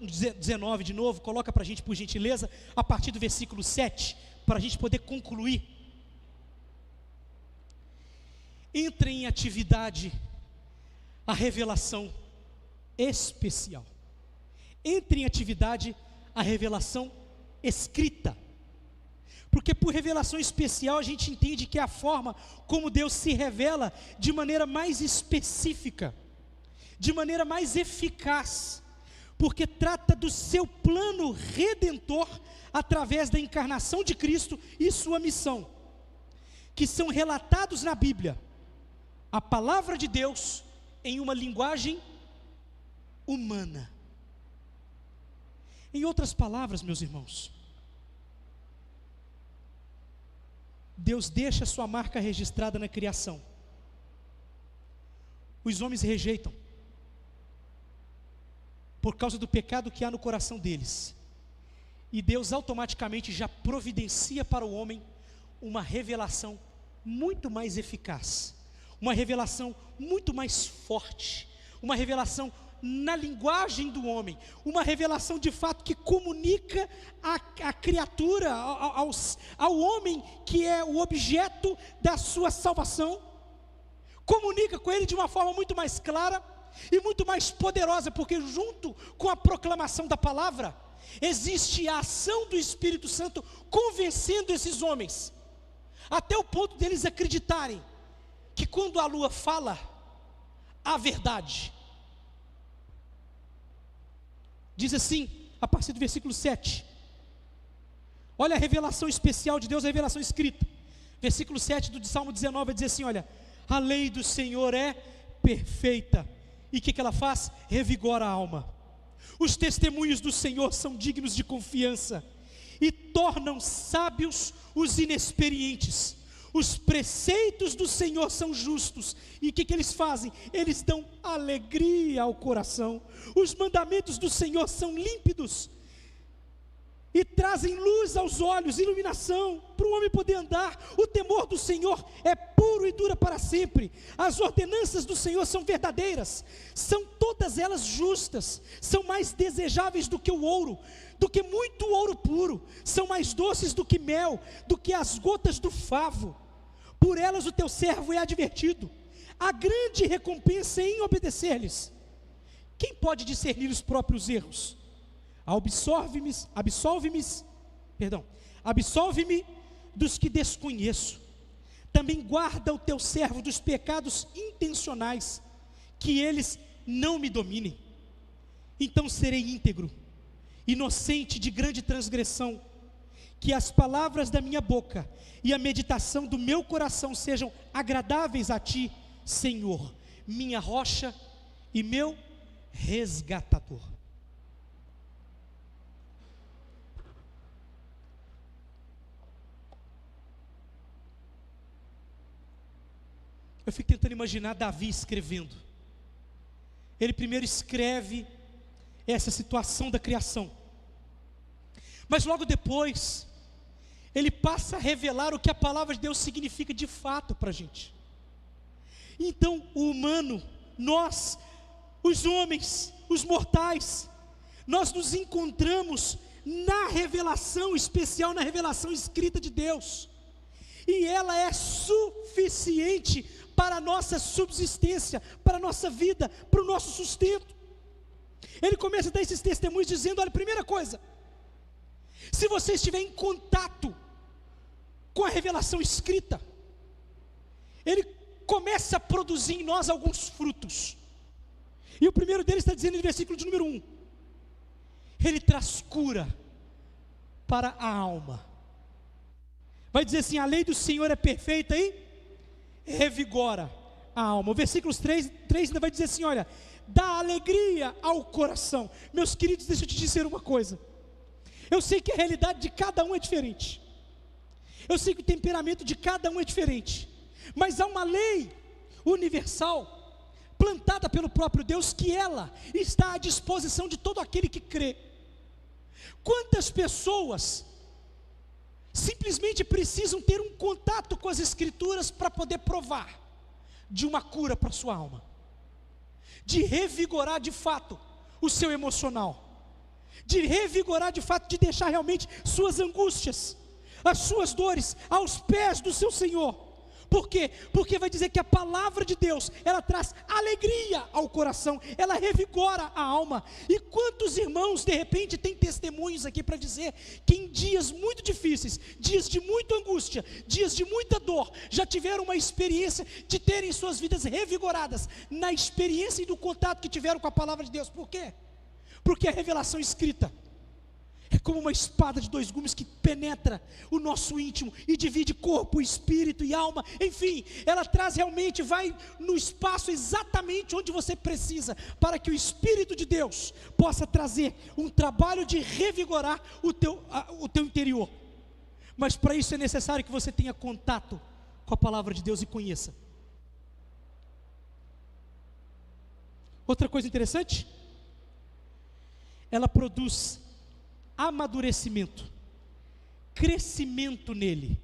19 de novo, coloca para a gente por gentileza, a partir do versículo 7, para a gente poder concluir. Entra em atividade a revelação especial. Entra em atividade a revelação escrita. Porque por revelação especial a gente entende que é a forma como Deus se revela de maneira mais específica, de maneira mais eficaz, porque trata do seu plano redentor através da encarnação de Cristo e sua missão, que são relatados na Bíblia, a palavra de Deus em uma linguagem humana. Em outras palavras, meus irmãos, Deus deixa sua marca registrada na criação. Os homens rejeitam, por causa do pecado que há no coração deles. E Deus automaticamente já providencia para o homem uma revelação muito mais eficaz, uma revelação muito mais forte, uma revelação na linguagem do homem, uma revelação de fato que comunica a criatura, ao homem que é o objeto da sua salvação, comunica com ele de uma forma muito mais clara e muito mais poderosa, porque junto com a proclamação da palavra, existe a ação do Espírito Santo convencendo esses homens, até o ponto deles acreditarem que quando a lua fala, a verdade. Diz assim, a partir do versículo 7, olha a revelação especial de Deus, a revelação escrita. Versículo 7 do Salmo 19 vai dizer assim, olha: a lei do Senhor é perfeita, e o que ela faz? Revigora a alma. Os testemunhos do Senhor são dignos de confiança, e tornam sábios os inexperientes. Os preceitos do Senhor são justos, e o que eles fazem? Eles dão alegria ao coração. Os mandamentos do Senhor são límpidos, e trazem luz aos olhos, iluminação, para o homem poder andar. O temor do Senhor é puro e dura para sempre. As ordenanças do Senhor são verdadeiras, são todas elas justas, são mais desejáveis do que o ouro, do que muito ouro puro, são mais doces do que mel, do que as gotas do favo. Por elas o teu servo é advertido. Há grande recompensa em obedecer-lhes. Quem pode discernir os próprios erros? Absolve-me dos que desconheço. Também guarda o teu servo dos pecados intencionais, que eles não me dominem. Então serei íntegro, inocente de grande transgressão. Que as palavras da minha boca e a meditação do meu coração sejam agradáveis a ti, Senhor, minha rocha e meu resgatador. Eu fico tentando imaginar Davi escrevendo. Ele primeiro escreve essa situação da criação, mas logo depois ele passa a revelar o que a palavra de Deus significa de fato para a gente. Então o humano, nós, os homens, os mortais, nós nos encontramos na revelação especial, na revelação escrita de Deus, e ela é suficiente para a nossa subsistência, para a nossa vida, para o nosso sustento. Ele começa a dar esses testemunhos dizendo: olha, primeira coisa, se você estiver em contato com a revelação escrita, ele começa a produzir em nós alguns frutos, e o primeiro deles está dizendo no versículo de número 1, ele traz cura para a alma. Vai dizer assim: a lei do Senhor é perfeita e revigora a alma. O versículo 3 ainda vai dizer assim, olha, dá alegria ao coração. Meus queridos, deixa eu te dizer uma coisa, eu sei que a realidade de cada um é diferente, eu sei que o temperamento de cada um é diferente, mas há uma lei universal, plantada pelo próprio Deus, que ela está à disposição de todo aquele que crê. Quantas pessoas simplesmente precisam ter um contato com as Escrituras para poder provar de uma cura para a sua alma, de revigorar de fato o seu emocional, de revigorar de fato, de deixar realmente suas angústias, as suas dores aos pés do seu Senhor. Por quê? Porque vai dizer que a palavra de Deus, ela traz alegria ao coração, ela revigora a alma. E quantos irmãos de repente têm testemunhos aqui para dizer que em dias muito difíceis, dias de muita angústia, dias de muita dor, já tiveram uma experiência de terem suas vidas revigoradas na experiência e do contato que tiveram com a palavra de Deus. Por quê? Porque a revelação escrita É como uma espada de dois gumes que penetra o nosso íntimo e divide corpo, espírito e alma. Enfim, ela traz realmente, vai no espaço exatamente onde você precisa, para que o Espírito de Deus possa trazer um trabalho de revigorar o teu interior. Mas para isso é necessário que você tenha contato com a palavra de Deus e conheça. Outra coisa interessante, ela produz amadurecimento, crescimento nele,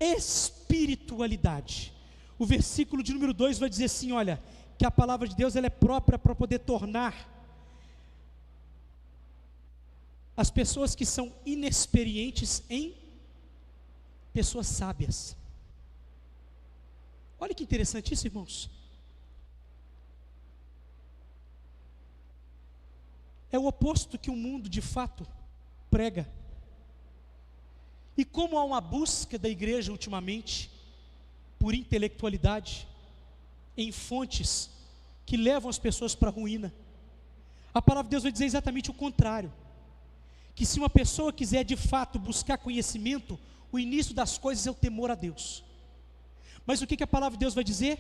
espiritualidade. O versículo de número 2 vai dizer assim, olha, que a palavra de Deus ela é própria para poder tornar as pessoas que são inexperientes em pessoas sábias. Olha que interessante isso, irmãos. É o oposto que o mundo de fato prega. E como há uma busca da igreja ultimamente por intelectualidade em fontes que levam as pessoas para a ruína, a palavra de Deus vai dizer exatamente o contrário, que se uma pessoa quiser de fato buscar conhecimento, o início das coisas é o temor a Deus. Mas o que a palavra de Deus vai dizer?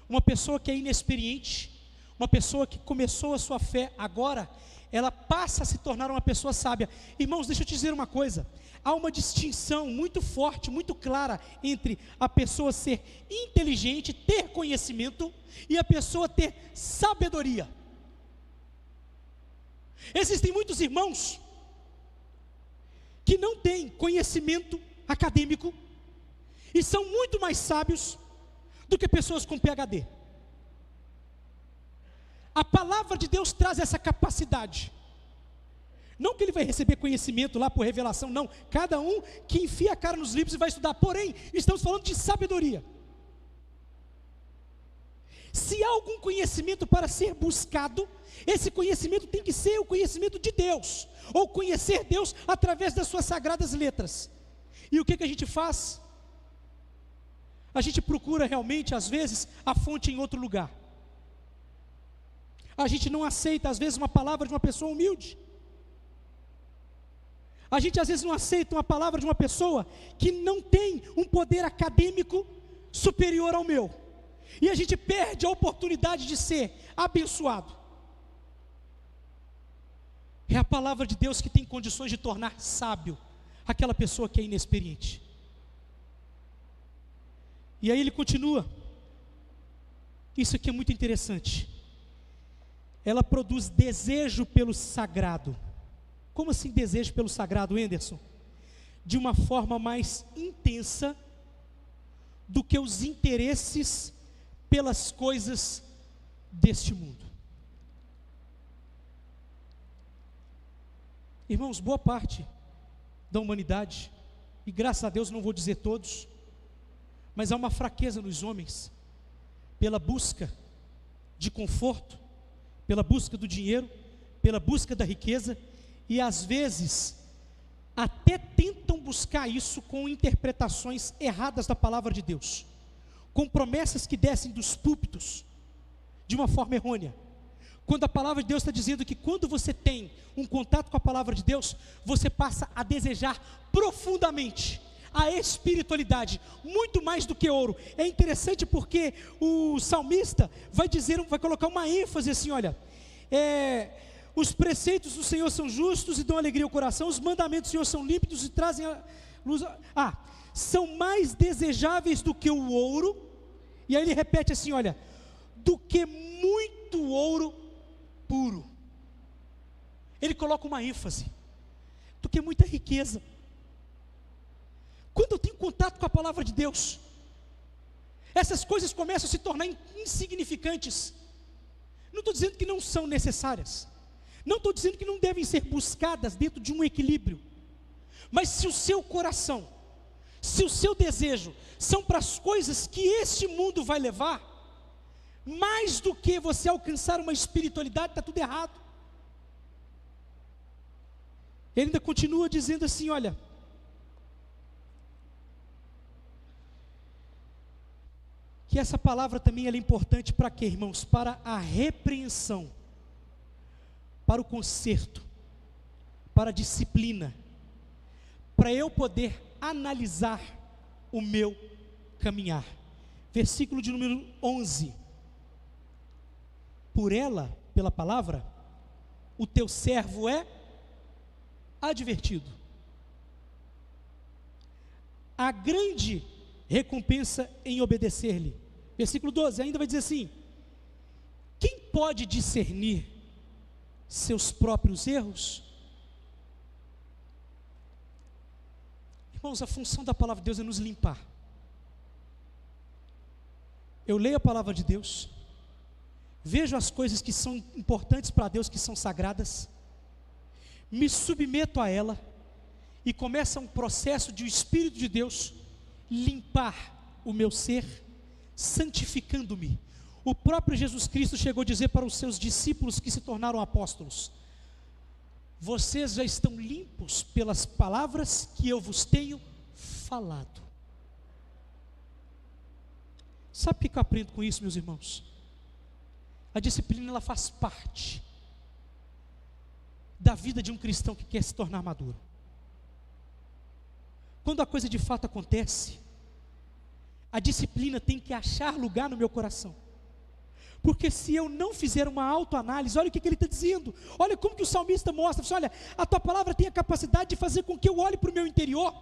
Uma pessoa que é inexperiente, uma pessoa que começou a sua fé agora, ela passa a se tornar uma pessoa sábia. Irmãos, deixa eu te dizer uma coisa, há uma distinção muito forte, muito clara entre a pessoa ser inteligente, ter conhecimento, e a pessoa ter sabedoria. Existem muitos irmãos que não têm conhecimento acadêmico e são muito mais sábios do que pessoas com PhD. A palavra de Deus traz essa capacidade. Não que ele vai receber conhecimento lá por revelação, não. Cada um que enfia a cara nos livros e vai estudar. Porém, estamos falando de sabedoria. Se há algum conhecimento para ser buscado, esse conhecimento tem que ser o conhecimento de Deus, ou conhecer Deus através das suas sagradas letras. E o que a gente faz? A gente procura realmente, às vezes, a fonte em outro lugar. A gente não aceita, às vezes, uma palavra de uma pessoa humilde. A gente, às vezes, não aceita uma palavra de uma pessoa que não tem um poder acadêmico superior ao meu. E a gente perde a oportunidade de ser abençoado. É a palavra de Deus que tem condições de tornar sábio aquela pessoa que é inexperiente. E aí ele continua. Isso aqui é muito interessante. Ela produz desejo pelo sagrado. Como assim desejo pelo sagrado, Anderson? De uma forma mais intensa do que os interesses pelas coisas deste mundo. Irmãos, boa parte da humanidade, e graças a Deus não vou dizer todos, mas há uma fraqueza nos homens, pela busca de conforto, pela busca do dinheiro, pela busca da riqueza, e às vezes até tentam buscar isso com interpretações erradas da palavra de Deus, com promessas que descem dos púlpitos de uma forma errônea, quando a palavra de Deus está dizendo que quando você tem um contato com a palavra de Deus, você passa a desejar profundamente a espiritualidade, muito mais do que ouro. É interessante porque o salmista vai colocar uma ênfase assim, olha, os preceitos do Senhor são justos e dão alegria ao coração, os mandamentos do Senhor são límpidos e trazem a luz, são mais desejáveis do que o ouro, e aí ele repete assim, olha, do que muito ouro puro. Ele coloca uma ênfase, do que muita riqueza. Quando eu tenho contato com a palavra de Deus, essas coisas começam a se tornar insignificantes. Não estou dizendo que não são necessárias, não estou dizendo que não devem ser buscadas dentro de um equilíbrio, mas se o seu coração, se o seu desejo são para as coisas que este mundo vai levar, mais do que você alcançar uma espiritualidade, está tudo errado. Ele ainda continua dizendo assim, olha, que essa palavra também ela é importante para quê, irmãos? Para a repreensão, para o conserto, para a disciplina, para eu poder analisar o meu caminhar. Versículo de número 11. Por ela, pela palavra, o teu servo é advertido. Há grande recompensa em obedecer-lhe. Versículo 12, ainda vai dizer assim: quem pode discernir seus próprios erros? Irmãos, a função da palavra de Deus é nos limpar. Eu leio a palavra de Deus, vejo as coisas que são importantes para Deus, que são sagradas, me submeto a ela, e começa um processo de o Espírito de Deus limpar o meu ser, santificando-me. O próprio Jesus Cristo chegou a dizer para os seus discípulos que se tornaram apóstolos: vocês já estão limpos pelas palavras que eu vos tenho falado. Sabe o que eu aprendo com isso, meus irmãos? A disciplina, ela faz parte da vida de um cristão que quer se tornar maduro. Quando a coisa de fato acontece, a disciplina tem que achar lugar no meu coração. Porque se eu não fizer uma autoanálise, olha o que ele está dizendo, olha como que o salmista mostra, olha, a tua palavra tem a capacidade de fazer com que eu olhe para o meu interior,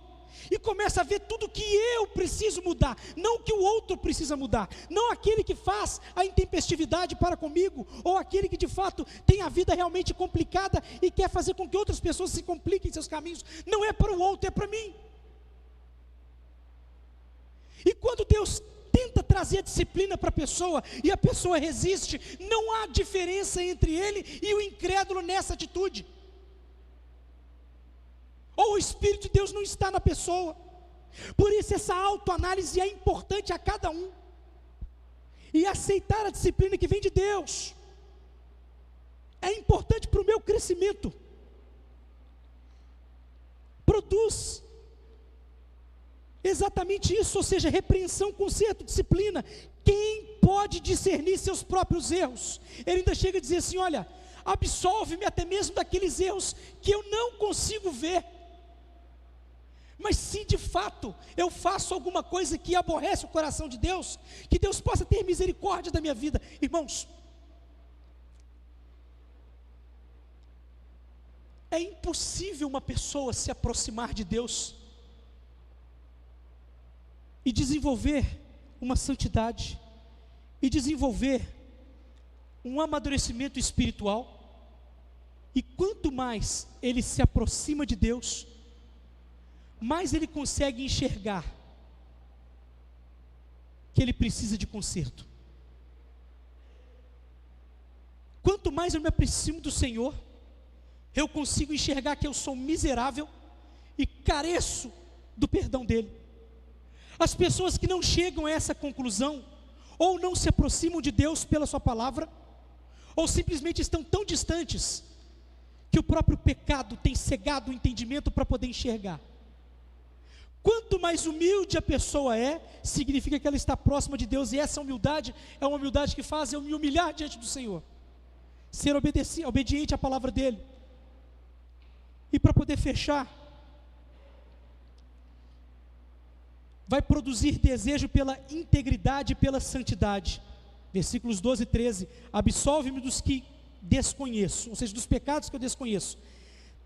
e comece a ver tudo que eu preciso mudar, não o que o outro precisa mudar, não aquele que faz a intempestividade para comigo, ou aquele que de fato tem a vida realmente complicada, e quer fazer com que outras pessoas se compliquem em seus caminhos, não é para o outro, é para mim. E quando Deus tenta trazer a disciplina para a pessoa, e a pessoa resiste, não há diferença entre ele e o incrédulo nessa atitude. Ou o Espírito de Deus não está na pessoa. Por isso essa autoanálise é importante a cada um. E aceitar a disciplina que vem de Deus é importante para o meu crescimento. Produz exatamente isso, ou seja, repreensão, conserto, disciplina. Quem pode discernir seus próprios erros? Ele ainda chega a dizer assim: olha, absolve-me até mesmo daqueles erros que eu não consigo ver. Mas se de fato eu faço alguma coisa que aborrece o coração de Deus, que Deus possa ter misericórdia da minha vida. Irmãos, é impossível uma pessoa se aproximar de Deus e desenvolver uma santidade, e desenvolver um amadurecimento espiritual, e quanto mais ele se aproxima de Deus, mais ele consegue enxergar que ele precisa de conserto. Quanto mais eu me aproximo do Senhor, eu consigo enxergar que eu sou miserável e careço do perdão dele. As pessoas que não chegam a essa conclusão, ou não se aproximam de Deus pela sua palavra, ou simplesmente estão tão distantes, que o próprio pecado tem cegado o entendimento para poder enxergar. Quanto mais humilde a pessoa é, significa que ela está próxima de Deus, e essa humildade é uma humildade que faz eu me humilhar diante do Senhor, ser obediente à palavra dEle. E para poder fechar, vai produzir desejo pela integridade e pela santidade. Versículos 12 e 13, absolve-me dos que desconheço, ou seja, dos pecados que eu desconheço.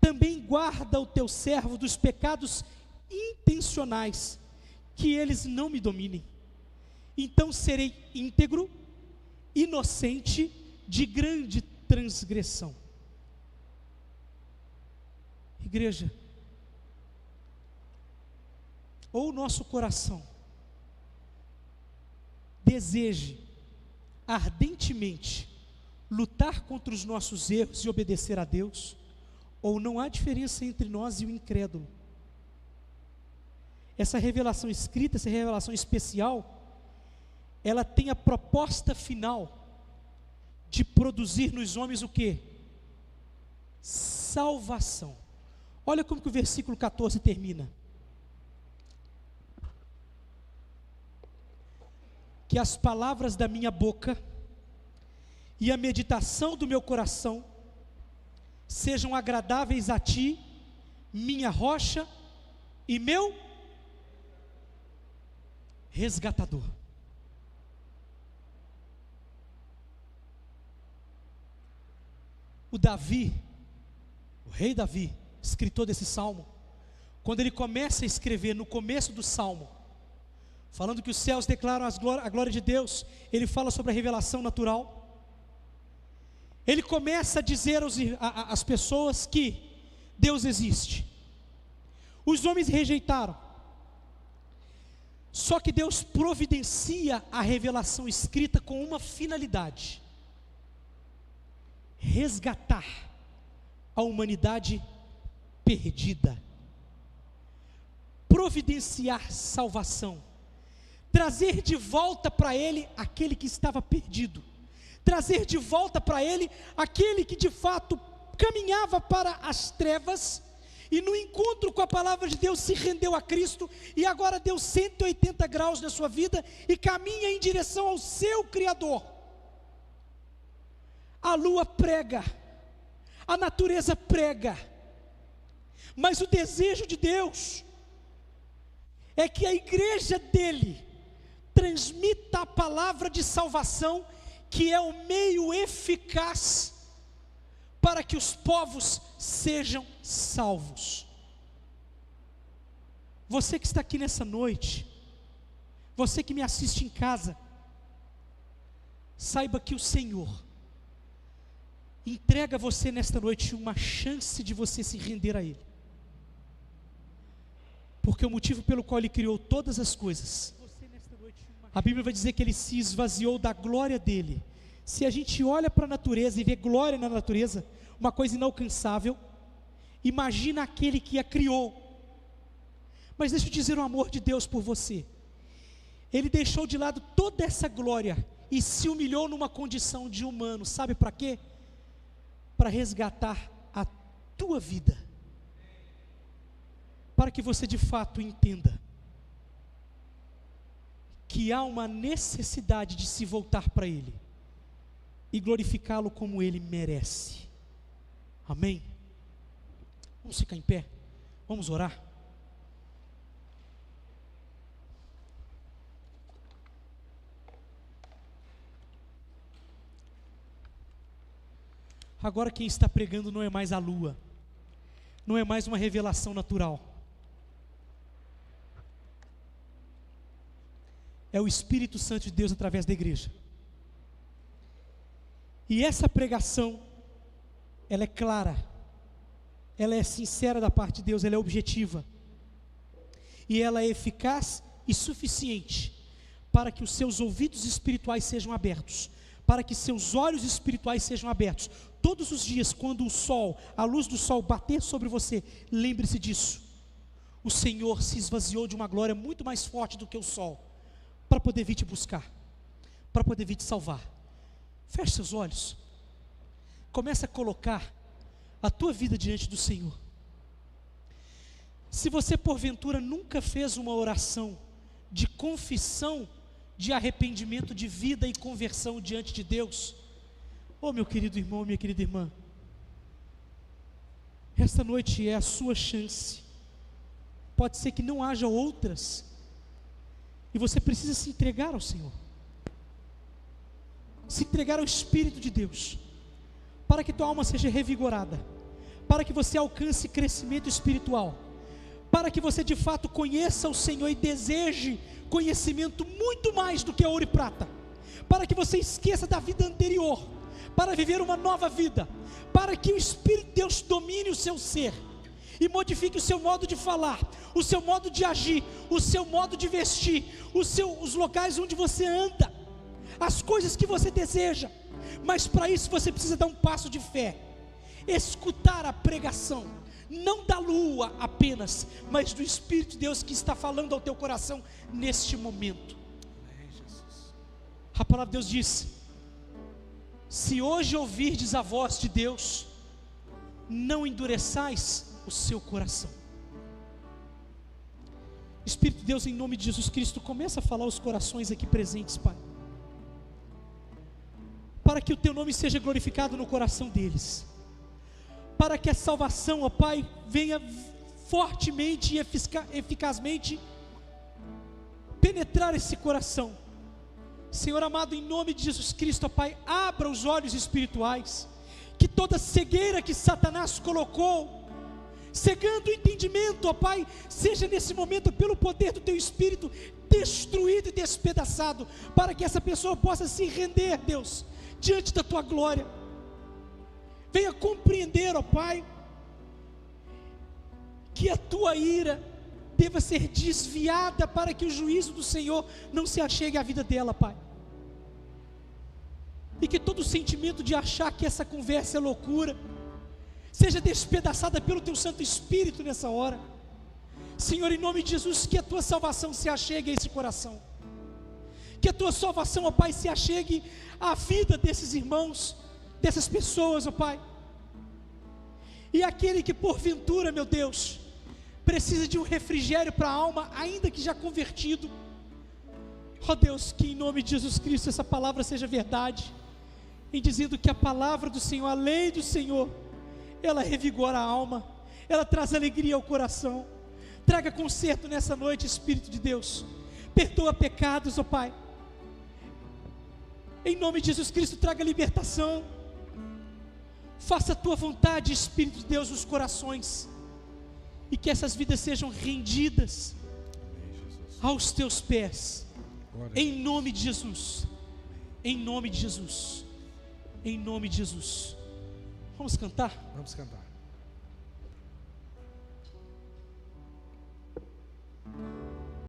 Também guarda o teu servo dos pecados intencionais, que eles não me dominem. Então serei íntegro, inocente de grande transgressão. Igreja, ou o nosso coração deseje ardentemente lutar contra os nossos erros e obedecer a Deus, ou não há diferença entre nós e o incrédulo. Essa revelação escrita, essa revelação especial, ela tem a proposta final de produzir nos homens o quê? Salvação. Olha como que o versículo 14 termina: que as palavras da minha boca e a meditação do meu coração sejam agradáveis a ti, minha rocha e meu resgatador. O Davi, o rei Davi, escritor desse salmo, quando ele começa a escrever no começo do salmo, falando que os céus declaram a glória de Deus, ele fala sobre a revelação natural. Ele começa a dizer às pessoas que Deus existe. Os homens rejeitaram. Só que Deus providencia a revelação escrita com uma finalidade: resgatar a humanidade perdida, providenciar salvação, trazer de volta para ele aquele que estava perdido, trazer de volta para ele aquele que de fato caminhava para as trevas e no encontro com a palavra de Deus se rendeu a Cristo e agora deu 180 graus na sua vida e caminha em direção ao seu Criador. A lua prega, a natureza prega, mas o desejo de Deus é que a igreja dele transmita a palavra de salvação, que é o meio eficaz para que os povos sejam salvos. Você que está aqui nessa noite, você que me assiste em casa, saiba que o Senhor entrega a você nesta noite uma chance de você se render a Ele, porque o motivo pelo qual Ele criou todas as coisas, a Bíblia vai dizer que Ele se esvaziou da glória dEle. Se a gente olha para a natureza e vê glória na natureza, uma coisa inalcançável, imagina aquele que a criou. Mas deixa eu dizer o amor de Deus por você. Ele deixou de lado toda essa glória e se humilhou numa condição de humano. Sabe para quê? Para resgatar a tua vida, para que você de fato entenda que há uma necessidade de se voltar para Ele e glorificá-lo como Ele merece. Amém? Vamos ficar em pé, vamos orar. Agora quem está pregando não é mais a lua, não é mais uma revelação natural, é o Espírito Santo de Deus através da igreja. E essa pregação, ela é clara, ela é sincera da parte de Deus, ela é objetiva, e ela é eficaz e suficiente para que os seus ouvidos espirituais sejam abertos, para que seus olhos espirituais sejam abertos. Todos os dias, quando o sol, a luz do sol bater sobre você, lembre-se disso: o Senhor se esvaziou de uma glória muito mais forte do que o sol, para poder vir te buscar, para poder vir te salvar. Feche seus olhos, começa a colocar a tua vida diante do Senhor. Se você porventura nunca fez uma oração de confissão, de arrependimento, de vida e conversão diante de Deus, oh meu querido irmão, minha querida irmã, esta noite é a sua chance. Pode ser que não haja outras, e você precisa se entregar ao Senhor, se entregar ao Espírito de Deus, para que tua alma seja revigorada, para que você alcance crescimento espiritual, para que você de fato conheça o Senhor e deseje conhecimento muito mais do que ouro e prata, para que você esqueça da vida anterior, para viver uma nova vida, para que o Espírito de Deus domine o seu ser e modifique o seu modo de falar, o seu modo de agir, o seu modo de vestir, os locais onde você anda, as coisas que você deseja. Mas para isso você precisa dar um passo de fé, escutar a pregação, não da lua apenas, mas do Espírito de Deus que está falando ao teu coração neste momento. A palavra de Deus diz: se hoje ouvirdes a voz de Deus, não endureçais o seu coração. Espírito de Deus, em nome de Jesus Cristo, começa a falar aos corações aqui presentes, Pai, para que o teu nome seja glorificado no coração deles, para que a salvação, ó Pai, venha fortemente e eficazmente penetrar esse coração. Senhor amado, em nome de Jesus Cristo, ó Pai, abra os olhos espirituais, que toda cegueira que Satanás colocou, cegando o entendimento, ó Pai, seja nesse momento, pelo poder do Teu Espírito, destruído e despedaçado, para que essa pessoa possa se render, Deus, diante da Tua glória. Venha compreender, ó Pai, que a Tua ira deva ser desviada, para que o juízo do Senhor não se achegue à vida dela, Pai. E que todo sentimento de achar que essa conversa é loucura, seja despedaçada pelo Teu Santo Espírito nessa hora. Senhor, em nome de Jesus, que a Tua salvação se achegue a esse coração, que a Tua salvação, ó Pai, se achegue à vida desses irmãos, dessas pessoas, ó Pai. E aquele que porventura, meu Deus, precisa de um refrigério para a alma, ainda que já convertido, ó Deus, que em nome de Jesus Cristo essa palavra seja verdade, em dizendo que a palavra do Senhor, a lei do Senhor, ela revigora a alma, ela traz alegria ao coração. Traga conserto nessa noite, Espírito de Deus. Perdoa pecados, ó Pai. Em nome de Jesus Cristo, traga libertação. Faça a Tua vontade, Espírito de Deus, nos corações. E que essas vidas sejam rendidas aos Teus pés. Em nome de Jesus. Em nome de Jesus. Em nome de Jesus. Vamos cantar? Vamos cantar.